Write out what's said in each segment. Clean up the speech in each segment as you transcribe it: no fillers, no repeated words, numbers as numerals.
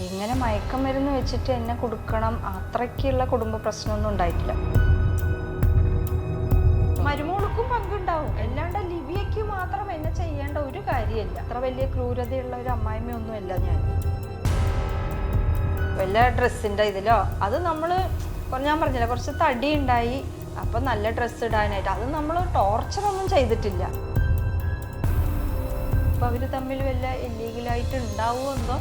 ഇങ്ങനെ മയക്കമരുന്ന് വെച്ചിട്ട് എന്നെ കൊടുക്കണം അത്രയ്ക്കുള്ള കുടുംബ പ്രശ്നമൊന്നും ഉണ്ടായിട്ടില്ല. മരുമോൾക്കും പങ്കുണ്ടാവും, അല്ലാണ്ട് ലിവിയയ്ക്ക് മാത്രം എന്നെ ചെയ്യേണ്ട ഒരു കാര്യമില്ല. അത്ര വലിയ ക്രൂരതയുള്ള ഒരു അമ്മായിമ്മയൊന്നുമല്ല ഞാൻ. വല്ല ഡ്രസ്സിൻ്റെ ഇതിലോ അത് നമ്മൾ ഞാൻ പറഞ്ഞില്ല, കുറച്ച് തടി ഉണ്ടായി, അപ്പം നല്ല ഡ്രസ്സ് ഇടാനായിട്ട് അത് നമ്മൾ ടോർച്ചറൊന്നും ചെയ്തിട്ടില്ല. അപ്പം അവർ തമ്മിൽ വല്ല ഇല്ലീഗലായിട്ട് ഉണ്ടാവുമോ എന്തോ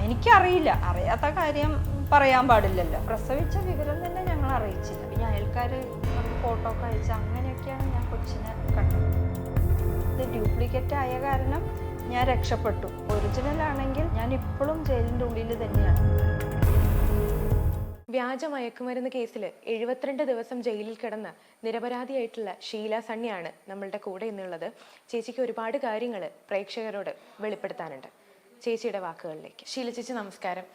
എനിക്കറിയില്ല. അറിയാത്ത കാര്യം പറയാൻ പാടില്ലല്ലോ. പ്രസവിച്ച വിവരം തന്നെ ഞങ്ങൾ അറിയിച്ചില്ല. പിന്നെ അയൽക്കാർ നമുക്ക് ഫോട്ടോ ഒക്കെ അയച്ച അങ്ങനെയൊക്കെയാണ് ഞാൻ കൊച്ചിനെ കണ്ടത്. ഇത് ഡ്യൂപ്ലിക്കേറ്റ് ആയ കാരണം ഞാൻ രക്ഷപ്പെട്ടു. ഒറിജിനൽ ആണെങ്കിൽ ഞാൻ ഇപ്പോഴും ജയിലിൻ്റെ ഉള്ളിൽ തന്നെയാണ്. വ്യാജ മയക്കുമരുന്ന് കേസിൽ 72 ദിവസം ജയിലിൽ കിടന്ന നിരപരാധിയായിട്ടുള്ള ഷീല സണ്ണിയാണ് നമ്മളുടെ കൂടെ ഇന്നുള്ളത്. ചേച്ചിക്ക് ഒരുപാട് കാര്യങ്ങൾ പ്രേക്ഷകരോട് വെളിപ്പെടുത്താനുണ്ട്. ചേച്ചിയുടെ വാക്കുകളിലേക്ക്. ഷീല ചേച്ചി നമസ്കാരം.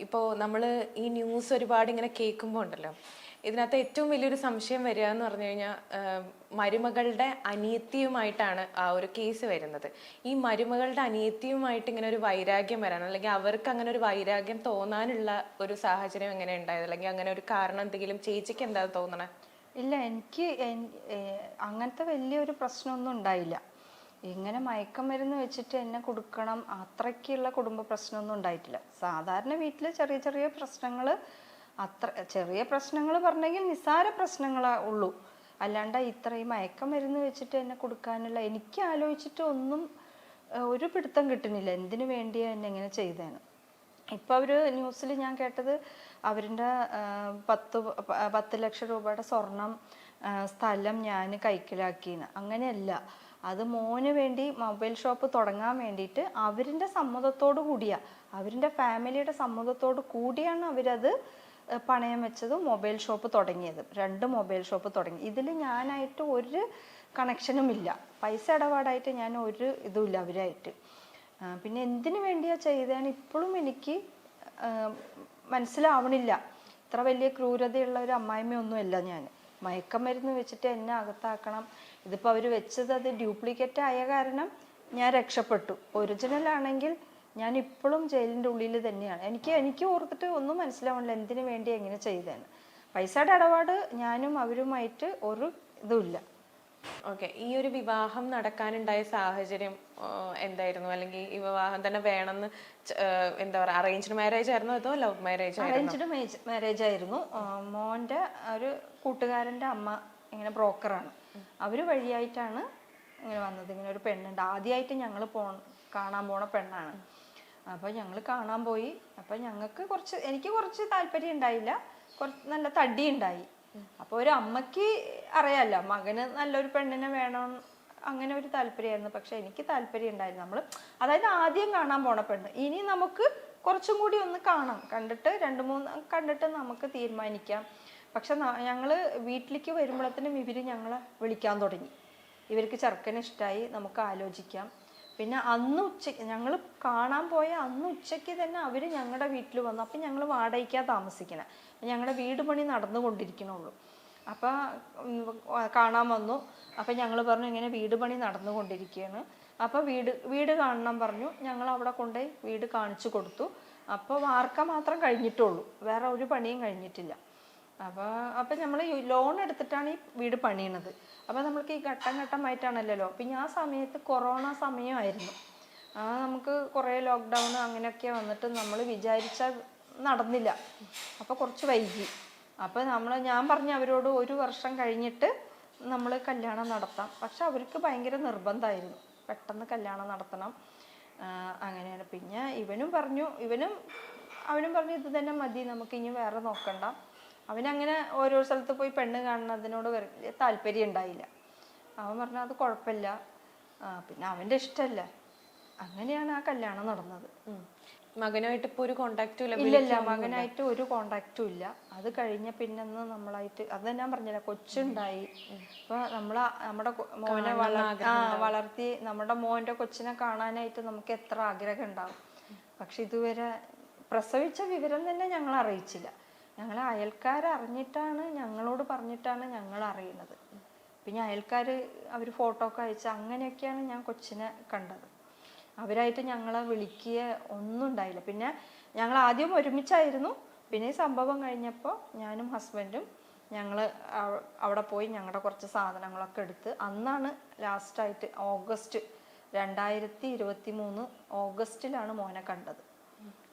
ഇപ്പോൾ നമ്മൾ ഈ ന്യൂസ് ഒരുപാട് ഇങ്ങനെ കേൾക്കുമ്പോൾ ഉണ്ടല്ലോ, ഇതിനകത്ത് ഏറ്റവും വലിയൊരു സംശയം വരിക എന്ന് പറഞ്ഞു കഴിഞ്ഞാൽ മരുമകളുടെ അനിയത്തിയുമായിട്ടാണ് ആ ഒരു കേസ് വരുന്നത്. ഈ മരുമകളുടെ അനിയത്തിയുമായിട്ട് ഇങ്ങനെ ഒരു വൈരാഗ്യം വരാൻ, അല്ലെങ്കിൽ അവർക്ക് അങ്ങനെ ഒരു വൈരാഗ്യം തോന്നാനുള്ള ഒരു സാഹചര്യം എങ്ങനെ ഉണ്ടായത്, അല്ലെങ്കിൽ അങ്ങനെ ഒരു കാരണം എന്തെങ്കിലും ചേച്ചിക്ക് എന്താ തോന്നണേ? ഇല്ല, എനിക്ക് അങ്ങനത്തെ വലിയൊരു പ്രശ്നമൊന്നും ഉണ്ടായില്ല. ഇങ്ങനെ മയക്കമരുന്ന് വെച്ചിട്ട് എന്നെ കൊടുക്കണം അത്രയ്ക്കുള്ള കുടുംബ പ്രശ്നമൊന്നും ഉണ്ടായിട്ടില്ല. സാധാരണ വീട്ടിൽ ചെറിയ ചെറിയ പ്രശ്നങ്ങൾ, അത്ര ചെറിയ പ്രശ്നങ്ങൾ പറഞ്ഞെങ്കിൽ നിസ്സാര പ്രശ്നങ്ങളേ ഉള്ളൂ. അല്ലാണ്ട് ഇത്രയും മയക്കമരുന്ന് വെച്ചിട്ട് എന്നെ കൊടുക്കാനുള്ള എനിക്ക് ആലോചിച്ചിട്ട് ഒന്നും ഒരു പിടുത്തം കിട്ടുന്നില്ല. എന്തിനു വേണ്ടിയാണ് എന്നെ ഇങ്ങനെ ചെയ്തേന്ന്. ഇപ്പോൾ അവർ ന്യൂസിൽ ഞാൻ കേട്ടത് അവരുടെ 10 ലക്ഷം രൂപയുടെ സ്വർണം, സ്ഥലം ഞാൻ കൈക്കലാക്കിയെന്ന്. അങ്ങനെയല്ല, അത് മോന് വേണ്ടി മൊബൈൽ ഷോപ്പ് തുടങ്ങാൻ വേണ്ടിയിട്ട് അവരുടെ സമ്മതത്തോടു കൂടിയാണ്, അവരുടെ ഫാമിലിയുടെ സമ്മതത്തോടു കൂടിയാണ് അവരത് പണയം വെച്ചതും മൊബൈൽ ഷോപ്പ് തുടങ്ങിയത്. 2 മൊബൈൽ ഷോപ്പ് തുടങ്ങി. ഇതിൽ ഞാനായിട്ട് ഒരു കണക്ഷനും ഇല്ല, പൈസ ഇടപാടായിട്ട് ഞാൻ ഒരു ഇതുമില്ല അവരായിട്ട്. പിന്നെ എന്തിനു വേണ്ടിയാണ് ചെയ്തതെന്ന് ഇപ്പോഴും എനിക്ക് മനസ്സിലാവണില്ല. ഇത്ര വലിയ ക്രൂരതയുള്ള ഒരു അമ്മായിമ്മയൊന്നുമല്ല ഞാൻ. മയക്കമരുന്ന് വെച്ചിട്ട് എന്നെ അകത്താക്കണം. ഇതിപ്പോൾ അവർ വെച്ചത് അത് ഡ്യൂപ്ലിക്കേറ്റ് ആയ കാരണം ഞാൻ രക്ഷപ്പെട്ടു. ഒറിജിനൽ ആണെങ്കിൽ ഞാൻ ഇപ്പോഴും ജയിലിൻ്റെ ഉള്ളിൽ തന്നെയാണ്. എനിക്ക് ഓർത്തിട്ട് ഒന്നും മനസ്സിലാവണില്ല എന്തിനു വേണ്ടി എങ്ങനെ ചെയ്തേന്ന്. പൈസയുടെ ഇടപാട് ഞാനും അവരുമായിട്ട് ഒരു ഇതുമില്ല. ഓക്കെ, ഈ ഒരു വിവാഹം നടക്കാനുണ്ടായ സാഹചര്യം എന്തായിരുന്നു? അല്ലെങ്കിൽ ഈ വിവാഹം തന്നെ വേണമെന്ന് എന്താ പറയുക, അറേഞ്ച്ഡ് മാരേജ് ആയിരുന്നോ അതോ ലവ് മാരേജ്? അറേഞ്ച്ഡ് മാരേജ് ആയിരുന്നു. മോൻ്റെ ഒരു കൂട്ടുകാരൻ്റെ അമ്മ ഇങ്ങനെ ബ്രോക്കറാണ്, അവർ വഴിയായിട്ടാണ് ഇങ്ങനെ വന്നത്. ഇങ്ങനെ ഒരു പെണ്ണുണ്ട്, ആദ്യമായിട്ട് ഞങ്ങൾ കാണാൻ പോണ പെണ്ണാണ്. അപ്പോൾ ഞങ്ങൾ കാണാൻ പോയി. അപ്പോൾ എനിക്ക് കുറച്ച് താല്പര്യം ഉണ്ടായില്ല, കുറച്ച് നല്ല തടി ഉണ്ടായി. അപ്പോൾ ഒരു അമ്മയ്ക്ക് അറിയാമല്ലോ മകന് നല്ലൊരു പെണ്ണിനെ വേണം, അങ്ങനെ ഒരു താല്പര്യമായിരുന്നു. പക്ഷെ എനിക്ക് താല്പര്യം ഉണ്ടായിരുന്നു. അതായത് ആദ്യം കാണാൻ പോണ പെണ്ണ്, ഇനി നമുക്ക് കുറച്ചും കൂടി ഒന്ന് കാണാം, കണ്ടിട്ട് 2-3 കണ്ടിട്ട് നമുക്ക് തീരുമാനിക്കാം. പക്ഷെ ഞങ്ങൾ വീട്ടിലേക്ക് വരുമ്പോഴത്തേനും ഇവർ ഞങ്ങളെ വിളിക്കാൻ തുടങ്ങി. ഇവർക്ക് ചെറുക്കനെ ഇഷ്ടമായി, നമുക്ക് ആലോചിക്കാം. പിന്നെ അന്ന് ഉച്ചയ്ക്ക് ഞങ്ങൾ കാണാൻ പോയ അന്ന് ഉച്ചയ്ക്ക് തന്നെ അവർ ഞങ്ങളുടെ വീട്ടിൽ വന്നു. അപ്പം ഞങ്ങൾ വാടകയ്ക്കാണ് താമസിക്കണേ, ഞങ്ങളുടെ വീട് പണി നടന്നുകൊണ്ടിരിക്കണുള്ളൂ. അപ്പം കാണാൻ വന്നു. അപ്പം ഞങ്ങൾ പറഞ്ഞു ഇങ്ങനെ വീട് പണി നടന്നുകൊണ്ടിരിക്കുകയാണ്, അപ്പോൾ വീട് കാണണം പറഞ്ഞു. ഞങ്ങൾ അവിടെ കൊണ്ടുപോയി വീട് കാണിച്ചു കൊടുത്തു. അപ്പോൾ വാർക്ക മാത്രം കഴിഞ്ഞിട്ടുള്ളൂ, വേറെ ഒരു പണിയും കഴിഞ്ഞിട്ടില്ല. അപ്പം നമ്മൾ ലോൺ എടുത്തിട്ടാണ് ഈ വീട് പണിയണത്. അപ്പോൾ നമ്മൾക്ക് ഈ ഘട്ടം ഘട്ടമായിട്ടാണല്ലോ. പിന്നെ ആ സമയത്ത് കൊറോണ സമയമായിരുന്നു. നമുക്ക് കുറേ ലോക്ക്ഡൗൺ അങ്ങനെയൊക്കെ വന്നിട്ട് നമ്മൾ വിചാരിച്ച നടന്നില്ല. അപ്പോൾ കുറച്ച് വൈകി. അപ്പോൾ ഞാൻ പറഞ്ഞു അവരോട് 1 വർഷം കഴിഞ്ഞിട്ട് നമ്മൾ കല്യാണം നടത്താം. പക്ഷെ അവർക്ക് ഭയങ്കര നിർബന്ധമായിരുന്നു, പെട്ടെന്ന് കല്യാണം നടത്തണം. അങ്ങനെയാണ്. പിന്നെ അവനും പറഞ്ഞു ഇത് തന്നെ മതി, നമുക്ക് ഇനി വേറെ നോക്കണ്ട. അവനങ്ങനെ ഓരോ സ്ഥലത്ത് പോയി പെണ്ണ് കാണുന്നതിനോട് വലിയ താല്പര്യം ഉണ്ടായില്ല. അവൻ പറഞ്ഞു അത് കുഴപ്പമില്ല, പിന്നെ അവൻ്റെ ഇഷ്ടമല്ല. അങ്ങനെയാണ് ആ കല്യാണം നടന്നത്. മകനായിട്ട് ഇപ്പോൾ ഒരു കോണ്ടാക്റ്റും ഇല്ല, മകനായിട്ട് ഒരു കോണ്ടാക്റ്റും ഇല്ല. അത് കഴിഞ്ഞ പിന്നെ നമ്മളായിട്ട് അത് ഞാൻ പറഞ്ഞില്ല, കൊച്ചുണ്ടായി. അപ്പൊ നമ്മുടെ മോനെ വളർത്തി നമ്മുടെ മോൻ്റെ കൊച്ചിനെ കാണാനായിട്ട് നമുക്ക് എത്ര ആഗ്രഹം ഉണ്ടാവും. പക്ഷെ ഇതുവരെ പ്രസവിച്ച വിവരം തന്നെ ഞങ്ങൾ അറിയിച്ചില്ല. ഞങ്ങൾ അയൽക്കാരറിഞ്ഞിട്ടാണ്, ഞങ്ങളോട് പറഞ്ഞിട്ടാണ് ഞങ്ങൾ അറിയുന്നത്. പിന്നെ അയൽക്കാർ അവർ ഫോട്ടോ ഒക്കെ അയച്ച് അങ്ങനെയൊക്കെയാണ് ഞാൻ കൊച്ചിനെ കണ്ടത്. അവരായിട്ട് ഞങ്ങളെ വിളിക്കുക ഒന്നും ഉണ്ടായില്ല. പിന്നെ ഞങ്ങൾ ആദ്യം ഒരുമിച്ചായിരുന്നു. പിന്നെ ഈ സംഭവം കഴിഞ്ഞപ്പോൾ ഞാനും ഹസ്ബൻഡും ഞങ്ങൾ അവിടെ പോയി ഞങ്ങളുടെ കുറച്ച് സാധനങ്ങളൊക്കെ എടുത്ത് അന്നാണ് ലാസ്റ്റായിട്ട് ഓഗസ്റ്റ് 2023 ഓഗസ്റ്റിലാണ് മോനെ കണ്ടത്.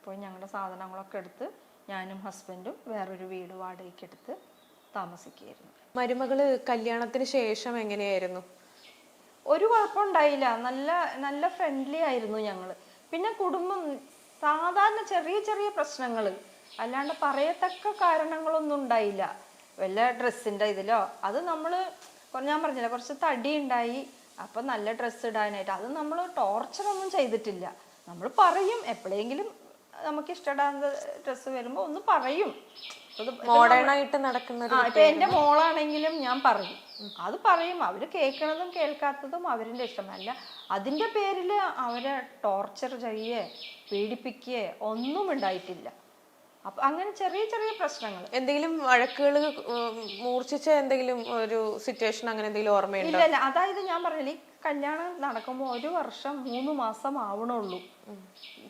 പോയി ഞങ്ങളുടെ സാധനങ്ങളൊക്കെ എടുത്ത് ഞാനും ഹസ്ബൻഡും വേറൊരു വീട് വാടകയ്ക്ക് എടുത്ത് താമസിക്കുകയായിരുന്നു. മരുമകള് കല്യാണത്തിന് ശേഷം എങ്ങനെയായിരുന്നു? ഒരു കുഴപ്പമുണ്ടായില്ല. നല്ല നല്ല ഫ്രണ്ട്ലി ആയിരുന്നു ഞങ്ങൾ. പിന്നെ കുടുംബം സാധാരണ ചെറിയ ചെറിയ പ്രശ്നങ്ങൾ, അല്ലാണ്ട് പറയത്തക്ക കാരണങ്ങളൊന്നും ഉണ്ടായില്ല. വല്ല ഡ്രസ്സിൻ്റെ ഇതിലോ അത് നമ്മൾ ഞാൻ പറഞ്ഞില്ല കുറച്ച് തടി ഉണ്ടായി, അപ്പം നല്ല ഡ്രസ്സ് ഇടാനായിട്ട് അത് നമ്മൾ ടോർച്ചറൊന്നും ചെയ്തിട്ടില്ല. നമ്മൾ പറയും എപ്പോഴെങ്കിലും നമുക്ക് ഇഷ്ടപ്പെടാത്ത ഡ്രസ്സ് വരുമ്പോൾ ഒന്ന് പറയും. മോഡേൺ ആയിട്ട് നടക്കുന്നത് ഇപ്പൊ എന്റെ മോളാണെങ്കിലും ഞാൻ പറയും, അത് പറയും. അവര് കേൾക്കണതും കേൾക്കാത്തതും അവരുടെ ഇഷ്ടമല്ല. അതിന്റെ പേരിൽ അവരെ ടോർച്ചർ ചെയ്യേ പീഡിപ്പിക്കേ ഒന്നും ഉണ്ടായിട്ടില്ല. അപ്പൊ അങ്ങനെ ചെറിയ ചെറിയ പ്രശ്നങ്ങൾ. എന്തെങ്കിലും വഴക്കുകൾ മൂർച്ഛിച്ച എന്തെങ്കിലും ഒരു സിറ്റുവേഷൻ അങ്ങനെ എന്തെങ്കിലും ഓർമ്മയുണ്ടോ? ഇല്ല. അതായത് ഞാൻ പറഞ്ഞില്ല, ഈ കല്യാണം നടക്കുമ്പോൾ 1 വർഷം 3 മാസം ആവണുള്ളൂ.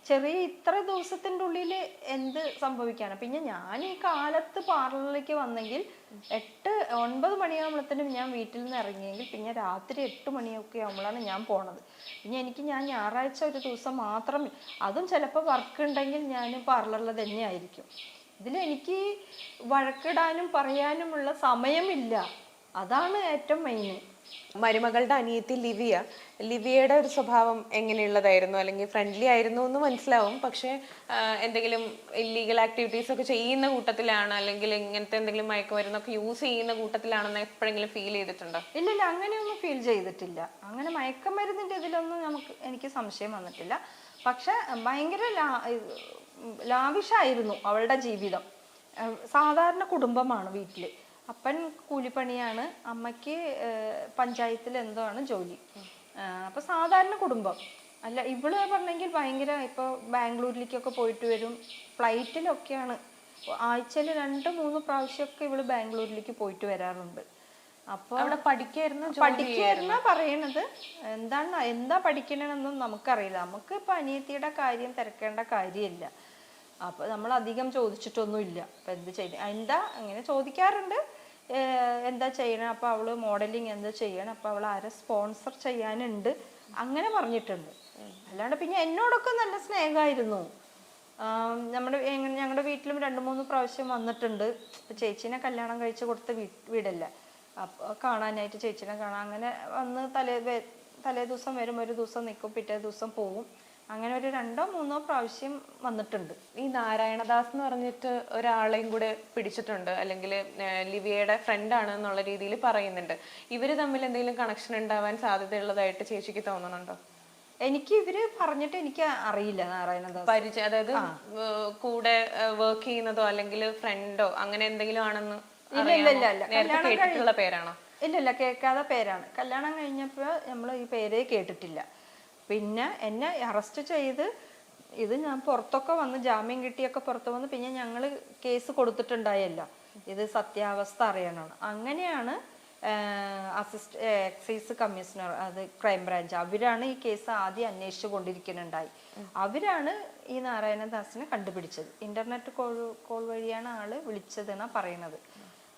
ചെറിയ ഇത്ര ദിവസത്തിൻ്റെ ഉള്ളിൽ എന്ത് സംഭവിക്കാനാണ്? പിന്നെ ഞാൻ ഈ കാലത്ത് പാർലറിലേക്ക് വന്നെങ്കിൽ 8-9 മണിയാകുമ്പോഴത്തേനും ഞാൻ വീട്ടിൽ നിന്ന് ഇറങ്ങിയെങ്കിൽ പിന്നെ രാത്രി 8 മണിയൊക്കെ ആകുമ്പോഴാണ് ഞാൻ പോണത്. പിന്നെ ഞാൻ ഞായറാഴ്ച ഒരു ദിവസം മാത്രം, അതും ചിലപ്പോൾ വർക്ക് ഉണ്ടെങ്കിൽ ഞാൻ പാർലറിൽ തന്നെയായിരിക്കും. ഇതിലെനിക്ക് വഴക്കിടാനും പറയാനുമുള്ള സമയമില്ല. അതാണ് ഏറ്റവും മെയിൻ. മരുമകളുടെ അനിയത്തി ലിവിയയുടെ ഒരു സ്വഭാവം എങ്ങനെയുള്ളതായിരുന്നു? അല്ലെങ്കിൽ ഫ്രണ്ട്ലി ആയിരുന്നു എന്ന് മനസ്സിലാവും, പക്ഷെ എന്തെങ്കിലും ഇല്ലീഗൽ ആക്ടിവിറ്റീസ് ഒക്കെ ചെയ്യുന്ന കൂട്ടത്തിലാണ്, അല്ലെങ്കിൽ ഇങ്ങനത്തെ എന്തെങ്കിലും മയക്കുമരുന്നൊക്കെ യൂസ് ചെയ്യുന്ന കൂട്ടത്തിലാണെന്ന് എപ്പോഴെങ്കിലും ഫീൽ ചെയ്തിട്ടുണ്ടോ? ഇല്ല, അങ്ങനെയൊന്നും ഫീൽ ചെയ്തിട്ടില്ല. അങ്ങനെ മയക്കുമരുന്നിൻ്റെ ഇതിലൊന്നും എനിക്ക് സംശയം വന്നിട്ടില്ല. പക്ഷെ ഭയങ്കര ലാവിഷായിരുന്നു അവളുടെ ജീവിതം. സാധാരണ കുടുംബമാണ്. വീട്ടിൽ അപ്പൻ കൂലിപ്പണിയാണ്, അമ്മയ്ക്ക് പഞ്ചായത്തിൽ എന്തോ ആണ് ജോലി. അപ്പോൾ സാധാരണ കുടുംബം അല്ല. ഇവള് പറഞ്ഞെങ്കിൽ ഭയങ്കര, ഇപ്പോൾ ബാംഗ്ലൂരിലേക്കൊക്കെ പോയിട്ട് വരും. ഫ്ലൈറ്റിലൊക്കെയാണ് ആഴ്ചയിൽ 2-3 പ്രാവശ്യമൊക്കെ ഇവള് ബാംഗ്ലൂരിലേക്ക് പോയിട്ട് വരാറുണ്ട്. അപ്പോൾ അവിടെ പഠിക്കായിരുന്ന പറയണത്. എന്താ പഠിക്കണമെന്നും നമുക്കറിയില്ല. നമുക്ക് ഇപ്പം അനിയത്തിയുടെ കാര്യം തിരക്കേണ്ട കാര്യമില്ല. അപ്പോൾ നമ്മൾ അധികം ചോദിച്ചിട്ടൊന്നുമില്ല. അപ്പം എന്ത് ചെയ്ത് അങ്ങനെ ചോദിക്കാറുണ്ട്, എന്താ ചെയ്യണം. അപ്പോൾ അവള് മോഡലിങ് എന്താ ചെയ്യണം, അപ്പോൾ അവൾ ആരെ സ്പോൺസർ ചെയ്യാനുണ്ട് അങ്ങനെ പറഞ്ഞിട്ടുണ്ട്. അല്ലാണ്ട് പിന്നെ എന്നോടൊക്കെ നല്ല സ്നേഹമായിരുന്നു. ഞങ്ങളുടെ വീട്ടിലും 2-3 പ്രാവശ്യം വന്നിട്ടുണ്ട്. ചേച്ചീനെ കല്യാണം കഴിച്ച് കൊടുത്ത വീടല്ല, അപ്പോൾ കാണാനായിട്ട് ചേച്ചീനെ കാണാൻ അങ്ങനെ വന്ന് തലേ ദിവസം വരും, ഒരു ദിവസം നിൽക്കും, പിറ്റേ ദിവസം പോവും. അങ്ങനെ ഒരു 2-3 പ്രാവശ്യം വന്നിട്ടുണ്ട്. ഈ നാരായണദാസ് എന്ന് പറഞ്ഞിട്ട് ഒരാളെയും കൂടെ പിടിച്ചിട്ടുണ്ട്, അല്ലെങ്കിൽ ലിവിയയുടെ ഫ്രണ്ടാണ് എന്നുള്ള രീതിയിൽ പറയുന്നുണ്ട്. ഇവര് തമ്മിൽ എന്തെങ്കിലും കണക്ഷൻ ഉണ്ടാവാൻ സാധ്യതയുള്ളതായിട്ട് ചേച്ചിക്ക് തോന്നുന്നുണ്ടോ? എനിക്ക് ഇവര് പറഞ്ഞിട്ട് എനിക്ക് അറിയില്ല. നാരായണദാസ് പരിചയം, അതായത് കൂടെ വർക്ക് ചെയ്യുന്നതോ അല്ലെങ്കിൽ ഫ്രണ്ടോ അങ്ങനെ എന്തെങ്കിലും ആണെന്ന് കേട്ടിട്ടുള്ള പേരാണോ? ഇല്ല, കേൾക്കാതെ പേരാണ്. കല്യാണം കഴിഞ്ഞപ്പോൾ നമ്മൾ ഈ പേരേ കേട്ടിട്ടില്ല. പിന്നെ എന്നെ അറസ്റ്റ് ചെയ്ത് ഇത് ഞാൻ പുറത്തൊക്കെ വന്ന് ജാമ്യം കിട്ടിയൊക്കെ പുറത്ത് വന്ന് പിന്നെ ഞങ്ങൾ കേസ് കൊടുത്തിട്ടുണ്ടായല്ലോ, ഇത് സത്യാവസ്ഥ അറിയണം. അങ്ങനെയാണ് എക്സൈസ് കമ്മീഷണർ, അത് ക്രൈംബ്രാഞ്ച്, അവരാണ് ഈ കേസ് ആദ്യം അന്വേഷിച്ചു കൊണ്ടിരിക്കുന്നുണ്ടായി. അവരാണ് ഈ നാരായണദാസിനെ കണ്ടുപിടിച്ചത്. ഇന്റർനെറ്റ് കോൾ വഴിയാണ് ആള് വിളിച്ചതെന്നാണ് പറയുന്നത്.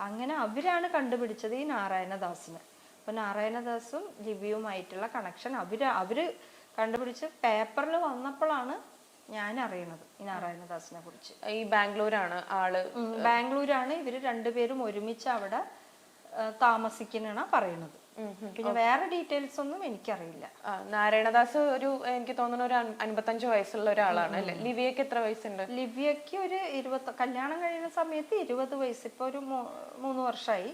അങ്ങനെ അവരാണ് കണ്ടുപിടിച്ചത് ഈ നാരായണദാസിനെ. അപ്പൊ നാരായണദാസും ലിവിയുമായിട്ടുള്ള കണക്ഷൻ അവര് കണ്ടുപിടിച്ച് പേപ്പറിൽ വന്നപ്പോഴാണ് ഞാൻ അറിയണത് ഈ നാരായണദാസിനെ കുറിച്ച്. ഈ ബാംഗ്ലൂരാണ് ആള്? ബാംഗ്ലൂരാണ്. ഇവര് രണ്ടുപേരും ഒരുമിച്ച് അവിടെ താമസിക്കുന്ന പറയണത്. പിന്നെ വേറെ ഡീറ്റെയിൽസ് ഒന്നും എനിക്കറിയില്ല. നാരായണദാസ് എനിക്ക് തോന്നുന്നു ഒരു 55 വയസ്സുള്ള ഒരാളാണ് അല്ലെ? ലിവിയക്ക് എത്ര വയസ്സുണ്ട്? ലിവിയക്ക് ഒരു 20, കല്യാണം കഴിയുന്ന സമയത്ത് 20 വയസ്സ്. ഇപ്പൊ ഒരു 3 വർഷമായി.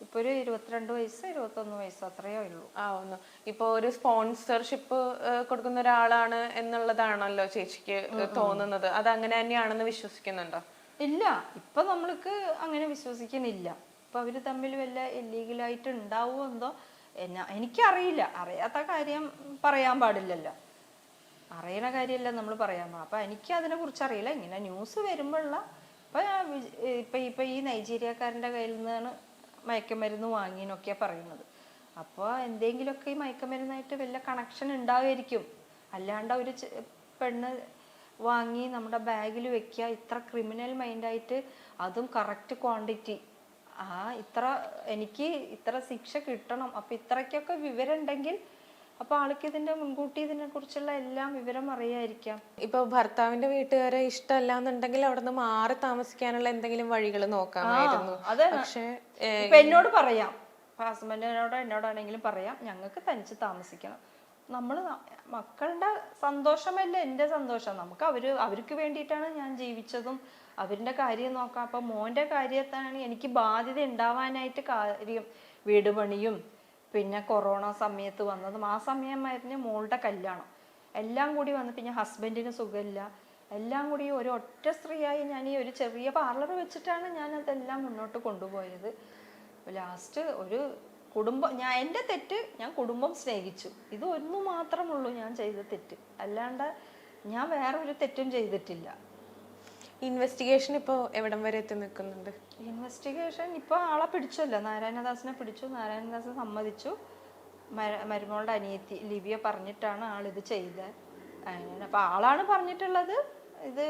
ഇപ്പൊ ഒരു 22 വയസ്സ് 21 വയസ്സ് അത്രയേ ഉള്ളൂ. ഇപ്പൊ ഒരു സ്പോൺസർഷിപ്പ് കൊടുക്കുന്ന ഒരാളാണ് എന്നുള്ളതാണല്ലോ ചേച്ചിക്ക് തോന്നുന്നത്. അത് അങ്ങനെ തന്നെയാണെന്ന് വിശ്വസിക്കുന്നുണ്ടോ? ഇല്ല, ഇപ്പൊ നമ്മൾക്ക് അങ്ങനെ വിശ്വസിക്കുന്നില്ല. ഇപ്പൊ അവര് തമ്മിൽ വല്ല ഇല്ലീഗലായിട്ട് ഉണ്ടാവുമോ എന്തോ എനിക്കറിയില്ല. അറിയാത്ത കാര്യം പറയാൻ പാടില്ലല്ലോ. അറിയണ കാര്യമല്ല നമ്മൾ പറയാൻ പാടില്ല. അപ്പൊ എനിക്ക് അതിനെ കുറിച്ച് അറിയില്ല. ഇങ്ങനെ ന്യൂസ് വരുമ്പോഴുള്ള ഇപ്പൊ ഈ നൈജീരിയക്കാരൻ്റെ കയ്യിൽ നിന്നാണ് മയക്കുമരുന്ന് വാങ്ങിയെന്നൊക്കെയാണ് പറയുന്നത്. അപ്പോൾ എന്തെങ്കിലുമൊക്കെ ഈ മയക്കുമരുന്നായിട്ട് വല്ല കണക്ഷൻ ഉണ്ടാവുമായിരിക്കും. അല്ലാണ്ട് ഒരു പെണ്ണ് വാങ്ങി നമ്മുടെ ബാഗിൽ വെക്കുക, ഇത്ര ക്രിമിനൽ മൈൻഡായിട്ട്, അതും കറക്റ്റ് ക്വാണ്ടിറ്റി, എനിക്ക് ഇത്ര ശിക്ഷ കിട്ടണം, അപ്പം ഇത്രയ്ക്കൊക്കെ വിവരം ഉണ്ടെങ്കിൽ അപ്പോൾ ആൾക്ക് മുൻകൂട്ടി ഇതിനെ കുറിച്ചുള്ള എല്ലാം വിവരം അറിയായിരിക്കാം. ഇപ്പൊ ഭർത്താവിന്റെ വീട്ടുകാരെ ഇഷ്ടമല്ല എന്നുണ്ടെങ്കിൽ അവിടെ നിന്ന് മാറി താമസിക്കാനുള്ള എന്തെങ്കിലും വഴികൾ നോക്കാമായിരുന്നു. പക്ഷെ ഇപ്പൊ എന്നോട് പറയാം, ഹസ്ബൻഡിനോടോ എന്നോടാണെങ്കിലും പറയാം, ഞങ്ങൾക്ക് തനിച്ച് താമസിക്കണം. മക്കളുടെ സന്തോഷമല്ല എൻ്റെ സന്തോഷം. അവർക്ക് വേണ്ടിയിട്ടാണ് ഞാൻ ജീവിച്ചതും, അവരുടെ കാര്യം നോക്കാം. അപ്പൊ മോന്റെ കാര്യത്താണ് എനിക്ക് ബാധ്യത ഉണ്ടാവാനായിട്ട് കാര്യം. വീട് പണിയും പിന്നെ കൊറോണ സമയത്ത് വന്നതും ആ സമയമായിരുന്നു മോളുടെ കല്യാണം, എല്ലാം കൂടി വന്ന് പിന്നെ ഹസ്ബൻഡിന് സുഖമില്ല, എല്ലാം കൂടി ഒരു ഒറ്റ സ്ത്രീയായി ഞാൻ ഈ ഒരു ചെറിയ പാർലർ വെച്ചിട്ടാണ് ഞാൻ അതെല്ലാം മുന്നോട്ട് കൊണ്ടുപോയത്. ലാസ്റ്റ് ഒരു കുടുംബം, എൻ്റെ തെറ്റ്, ഞാൻ കുടുംബം സ്നേഹിച്ചു. ഇത് ഒന്നു മാത്രമുള്ളൂ ഞാൻ ചെയ്ത തെറ്റ്, അല്ലാണ്ട് ഞാൻ വേറെ ഒരു തെറ്റും ചെയ്തിട്ടില്ല. ഇൻവെസ്റ്റിഗേഷൻ ഇപ്പോൾ എവിടം വരെ എത്തി നിൽക്കുന്നുണ്ട്? ഇൻവെസ്റ്റിഗേഷൻ ഇപ്പോൾ ആളെ പിടിച്ചല്ലോ, നാരായണദാസിനെ പിടിച്ചു. നാരായണദാസ് സമ്മതിച്ചു. മരുമോളുടെ അനിയത്തി ലിവിയ പറഞ്ഞിട്ടാണ് ആളിത് ചെയ്തത്. അങ്ങനെ അപ്പോൾ ആളാണ് പറഞ്ഞിട്ടുള്ളത്, ഇത്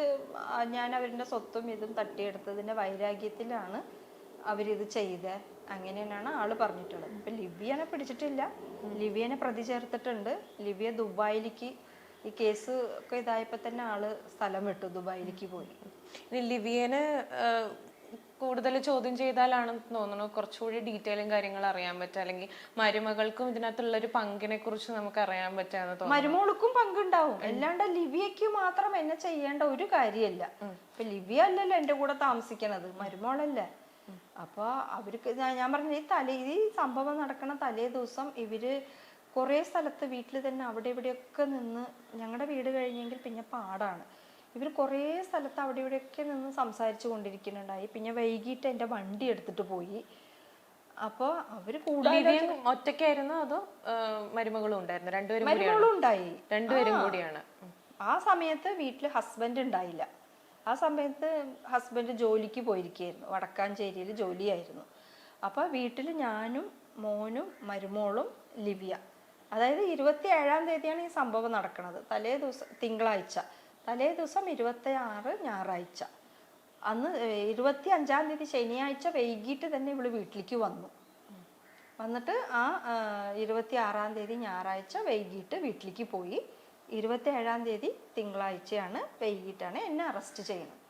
ഞാൻ അവരുടെ സ്വത്തും ഇതും തട്ടിയെടുത്തതിൻ്റെ വൈരാഗ്യത്തിലാണ് അവരിത് ചെയ്തത്, അങ്ങനെയാണ് ആള് പറഞ്ഞിട്ടുള്ളത്. ഇപ്പം ലിവിയനെ പിടിച്ചിട്ടില്ല, ലിവിയനെ പ്രതി ചേർത്തിട്ടുണ്ട്. ലിവിയ ദുബായിലേക്ക്, ഈ കേസ് ഒക്കെ ഇതായപ്പോൾ തന്നെ ആള് സ്ഥലം വിട്ടു, ദുബായിലേക്ക് പോയി. ഇനി ലിവിയനെ കൂടുതൽ ചോദ്യം ചെയ്താലാണെന്ന് തോന്നുന്നു കുറച്ചുകൂടി ഡീറ്റെയിലും കാര്യങ്ങൾ അറിയാൻ പറ്റുക, അല്ലെങ്കിൽ മരുമകൾക്കും ഇതിനകത്തുള്ള ഒരു പങ്കിനെ കുറിച്ച് നമുക്ക് അറിയാൻ പറ്റാന്ന് തോന്നുന്നു. മരുമോൾക്കും പങ്കുണ്ടാവും, അല്ലാണ്ട് ലിവിയക്ക് മാത്രം എന്നെ ചെയ്യേണ്ട ഒരു കാര്യമല്ല. ഇപ്പൊ ലിവിയ അല്ലല്ലോ എന്റെ കൂടെ താമസിക്കണത്, മരുമോളല്ലേ. അപ്പൊ അവർക്ക് ഞാൻ പറഞ്ഞ ഈ സംഭവം നടക്കണ തലേ ദിവസം ഇവര് കുറേ സ്ഥലത്ത് വീട്ടിൽ തന്നെ അവിടെ ഇവിടെയൊക്കെ നിന്ന്, ഞങ്ങളുടെ വീട് കഴിഞ്ഞെങ്കിൽ പിന്നെ പാടാണ്, ഇവർ കുറേ സ്ഥലത്ത് അവിടെ ഇവിടെയൊക്കെ നിന്ന് സംസാരിച്ചു കൊണ്ടിരിക്കുന്നുണ്ടായി. പിന്നെ വൈകിട്ട് എൻ്റെ വണ്ടി എടുത്തിട്ട് പോയി. അപ്പോൾ അവര് കൂടാതെ ഒറ്റയ്ക്കായിരുന്നു അതോ മരുമകളും ഉണ്ടായിരുന്നു? മരുമകളും ഉണ്ടായി, രണ്ടുപേരും കൂടിയാണ്. ആ സമയത്ത് വീട്ടിൽ ഹസ്ബൻഡ് ഉണ്ടായില്ല. ആ സമയത്ത് ഹസ്ബൻഡ് ജോലിക്ക് പോയിരിക്കുകയായിരുന്നു, വടക്കാഞ്ചേരിയിൽ ജോലിയായിരുന്നു. അപ്പോൾ വീട്ടിൽ ഞാനും മോനും മരുമോളും ലിവിയ. അതായത് 27-ാം തീയതിയാണ് ഈ സംഭവം നടക്കുന്നത്, തലേ ദിവസം തിങ്കളാഴ്ച, തലേ ദിവസം 26 ഞായറാഴ്ച. അന്ന് 25-ാം തീയതി ശനിയാഴ്ച വൈകിട്ട് തന്നെ ഇവള് വീട്ടിലേക്ക് വന്നു. വന്നിട്ട് ആ 26-ാം തീയതി ഞായറാഴ്ച വൈകിട്ട് വീട്ടിലേക്ക് പോയി. 27-ാം തീയതി തിങ്കളാഴ്ചയാണ് വൈകിട്ടാണ് എന്നെ അറസ്റ്റ് ചെയ്യുന്നത്.